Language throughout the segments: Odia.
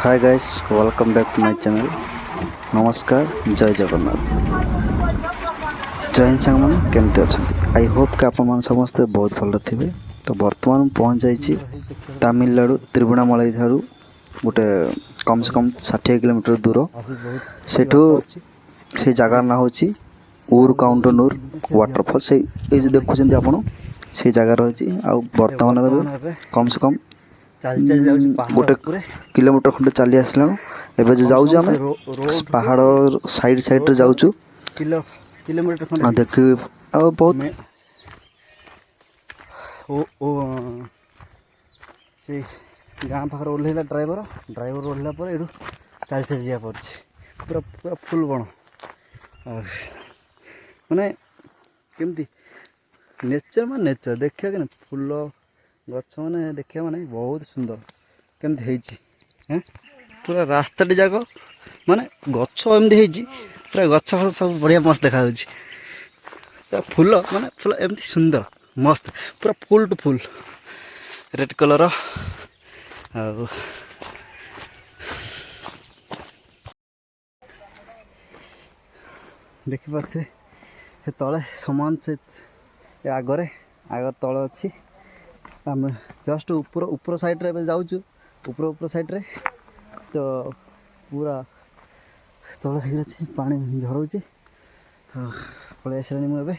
Hi guys, welcome back to my channel. नमस्कार, जय जगन्नाथ। जय हिंद सांगମାନେ କେମିତି ଅଛନ୍ତି? आई होप कि ଆପଣ ସମସ୍ତେ ବହୁତ ଭଲ ଥିବେ। तो ବର୍ତ୍ତମାନ ମୁଁ ପହଞ୍ଚି ଯାଇଛି ତାମିଲନାଡ଼ୁ ତ୍ରିଭୁଣାମଳଇ ଠାରୁ ଗୋଟେ କମ୍ ସେ କମ୍ 60 କିଲୋମିଟର ଦୂର। ସେଠୁ ସେ ଜାଗାର ନାଁ ହେଉଛି ଉରକାଉଣ୍ଡନୁର ୱାଟରଫଲ୍। ସେଇ ଏଇ ଯେଉଁ ଦେଖୁଛନ୍ତି ଆପଣ ସେଇ ଜାଗା ରହିଛି। ଆଉ ବର୍ତ୍ତମାନ ଏବେ କମ୍ ସେ କମ୍ ଗୋଟେ କିଲୋମିଟର ଖଣ୍ଡେ ଚାଲି ଆସିଲାଣି। ଏବେ ଯେଉଁ ଯାଉଛୁ ଆମେ ପାହାଡ଼ ସାଇଡ଼୍ରେ ଯାଉଛୁ। କିଲୋମିଟର ଖଣ୍ଡେ ଦେଖିବି ଆଉ ବହୁତ ସେ ଗାଁ ପାଖରେ ଓହ୍ଲେଇଲା ଡ୍ରାଇଭର ଓହ୍ଲେଇଲା ପରେ ଏଠୁ ଚାଲି ଯିବାକୁ ପଡ଼ୁଛି। ପୁରା ପୁରା ଫୁଲ୍ ବଣ। ମାନେ କେମିତି ନେଚର ଦେଖିବା କି ନା, ଫୁଲ ଗଛ ମାନେ ଦେଖିବା ମାନେ ବହୁତ ସୁନ୍ଦର କେମିତି ହେଇଛି। ପୁରା ରାସ୍ତାଟି ଯାକ ମାନେ ଗଛ ଏମିତି ହେଇଛି, ପୁରା ଗଛ ସବୁ ବଢ଼ିଆ ମସ୍ତ ଦେଖାଯାଉଛି। ଫୁଲ ଏମିତି ସୁନ୍ଦର ମସ୍ତ, ପୁରା ଫୁଲ୍ ଟୁ ଫୁଲ୍ ରେଡ଼୍ କଲର୍। ଆଉ ଦେଖିପାରୁଥିବେ ସେ ତଳେ ସମାନ, ସେ ଆଗ ତଳେ ଅଛି। ଆମେ ଜଷ୍ଟ ଉପର ସାଇଡ଼୍ରେ ଏବେ ଯାଉଛୁ। ଉପର ସାଇଡ଼୍ରେ ତ ପୁରା ତଳ ହେଇକି ଅଛି, ପାଣି ଝରଉଛି। ପଳେଇ ଆସିଲାଣି ମୁଁ ଏବେ।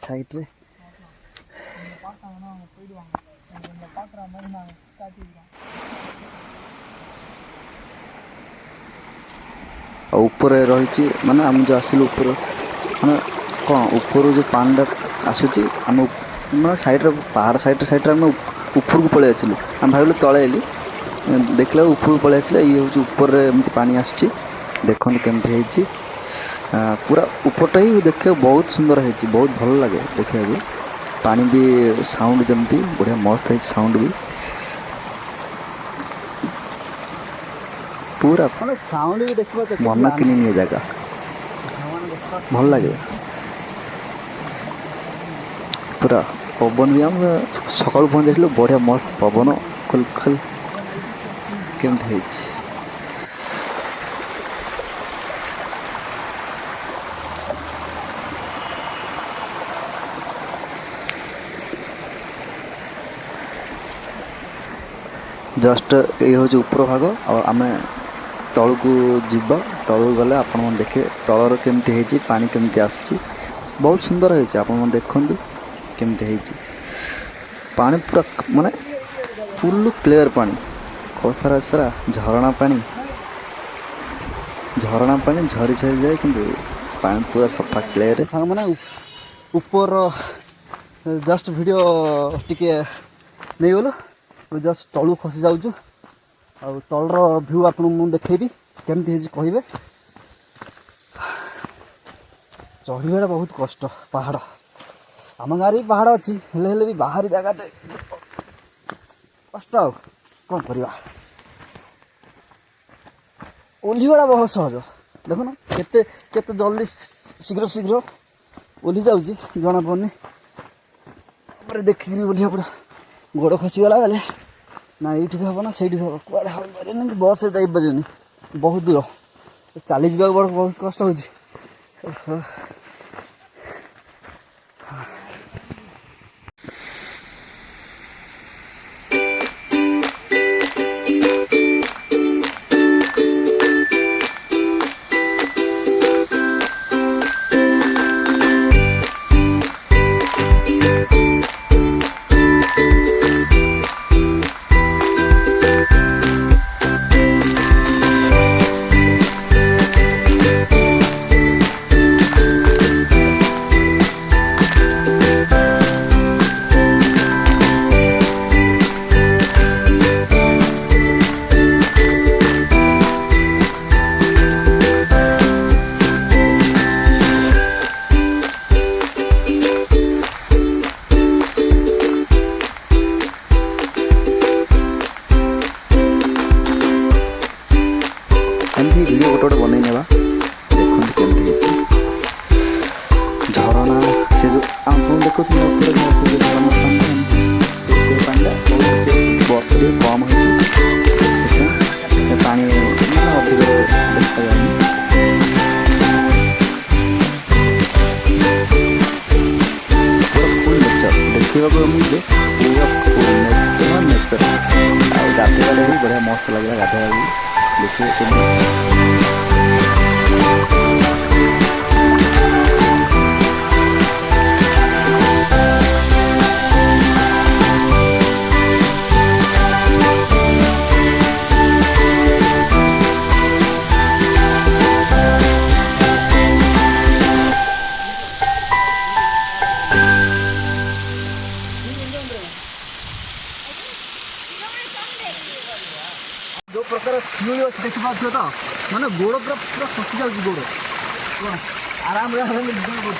ସାଇଡ଼୍ରେ ଆଉ ଉପରେ ରହିଛି ମାନେ ଆମେ ଯେଉଁ ଆସିଲୁ ଉପର ମାନେ କ'ଣ ଉପରୁ ଯେଉଁ ପାଣିଟା ଆସୁଛି ଆମ ମାନେ ସାଇଡ଼୍ରେ ପାହାଡ଼ ସାଇଡ଼୍ରେ ଆମେ ଉପରକୁ ପଳେଇ ଆସିଲୁ। ଆମେ ଭାବିଲୁ ତଳେ ଏଲି, ଦେଖିଲା ଉପରକୁ ପଳେଇ ଆସିଲେ। ଇଏ ହେଉଛି ଉପରେ ଏମିତି ପାଣି ଆସୁଛି। ଦେଖନ୍ତୁ କେମିତି ହେଇଛି। ପୁରା ଉପରଟା ହିଁ ଦେଖିବାକୁ ବହୁତ ସୁନ୍ଦର ହେଇଛି, ବହୁତ ଭଲ ଲାଗେ ଦେଖିବାକୁ। ପାଣି ବି ସାଉଣ୍ଡ ଯେମିତି ବଢ଼ିଆ ମସ୍ତ ହେଇଛି, ସାଉଣ୍ଡ ବି ପୁରା ମାନେ ସାଉଣ୍ଡ ବି ଦେଖିପାରୁଛ, ମନ କିଣି ନିଏ ଜାଗା। ଭଲ ଲାଗେ ପୁରା। ପବନ ବି ଆମେ ସକାଳୁ ପହଞ୍ଚିଥିଲୁ, ବଢ଼ିଆ ମସ୍ତ ପବନ ଖୁଲ୍ କେମିତି ହେଇଛି। ଜଷ୍ଟ ଏଇ ହେଉଛି ଉପର ଭାଗ। ଆଉ ଆମେ ତଳକୁ ଯିବା। ତଳକୁ ଗଲେ ଆପଣମାନେ ଦେଖିବେ ତଳର କେମିତି ହେଇଛି, ପାଣି କେମିତି ଆସୁଛି। ବହୁତ ସୁନ୍ଦର ହେଇଛି, ଆପଣମାନେ ଦେଖନ୍ତୁ କେମିତି ହେଇଛି। ପାଣି ପୁରା ମାନେ ଫୁଲ୍ କ୍ଲିୟର ପାଣି। କଥାରେ ଅଛି ପରା, ଝରଣା ପାଣି ଝରି ଯାଏ, କିନ୍ତୁ ପାଣି ପୁରା ସଫା କ୍ଲିୟର। ସାଙ୍ଗମାନେ ଉପର ଜଷ୍ଟ ଭିଡ଼ିଓ ଟିକେ ନେଇଗଲୁ, ଜଷ୍ଟ ତଳୁ ଖସି ଯାଉଛୁ। ଆଉ ତଳର ଭ୍ୟୁ ଆପଣଙ୍କୁ ମୁଁ ଦେଖେଇବି କେମିତି ହେଇଛି କହିବେ। ଚଢ଼ିବାଟା ବହୁତ କଷ୍ଟ ପାହାଡ଼। ଆମ ଗାଁରେ ବି ପାହାଡ଼ ଅଛି, ହେଲେ ବି ବାହାରି ଜାଗାଟେ କଷ୍ଟ। ଆଉ କ'ଣ କରିବା, ଓହ୍ଲିବାଟା ବହୁତ ସହଜ। ଦେଖୁନ କେତେ ଜଲ୍ଦି ଶୀଘ୍ର ଓହ୍ଲି ଯାଉଛି, ଜଣାପଡ଼ୁନି। ତାପରେ ଦେଖିକିରି ଓହ୍ଲିବା ପଡ଼ା। ଗୋଡ଼ ଖସିଗଲା ବେଲେ ନା ଏଇଠିକି ହେବ ନା ସେଇଠିକି ହେବ, କୁଆଡ଼େ ହୋଇପାରିବନି କି ବସ୍ରେ ଯାଇପାରିବନି। ବହୁତ ଦୂର ଚାଲିଯିବାକୁ ବହୁତ କଷ୍ଟ ହେଉଛି। ଉପରେ ଯାହା ସବୁ ଧର୍ମ ସେ ପାଣିଟା ବହୁତ ସେ ବର୍ଷରେ କମ୍ ହେଉଛି, ସେଥିପାଇଁ ପାଣି ମାନେ ଅଧିକ ଦେଖାଯାଉନି। ଫୁଲ୍ ନେଚର ଦେଖିବାକୁ ମିଳିଲେ ପୁରା ଫୁଲ୍ ନେଚର ଆଉ ଗାଧୋଇବାରେ ବି ବଢ଼ିଆ ମସ୍ତ ଲାଗିଲା ଗାଧୋଇବାକୁ ଦେଖିବେ କେମିତି। जो प्रकार शिवଳି ଅଛି ଦେଖିପାରୁଥିବେ ତ, ମାନେ ଗୋଡ଼ ପୁରା ପୁରା ଖସି ଯାଉଛି ଗୋଡ଼, କ'ଣ ଆରାମରେ ଆରାମରେ।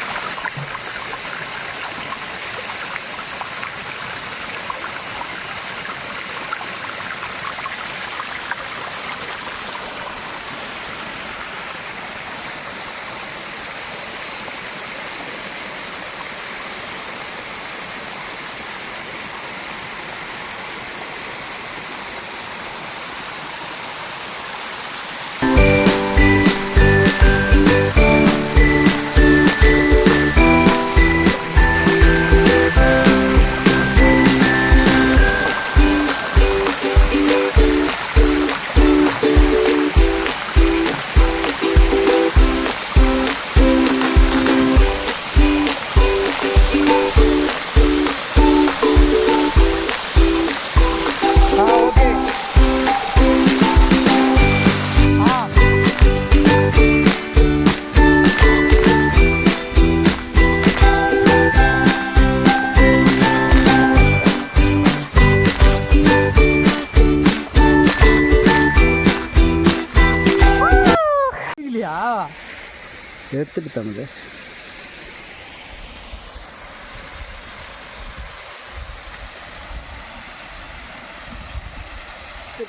എടുത്തിട്ടാണല്ലേ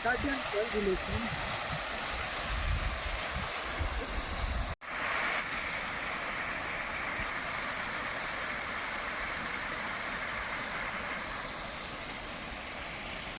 Guardian 12 relation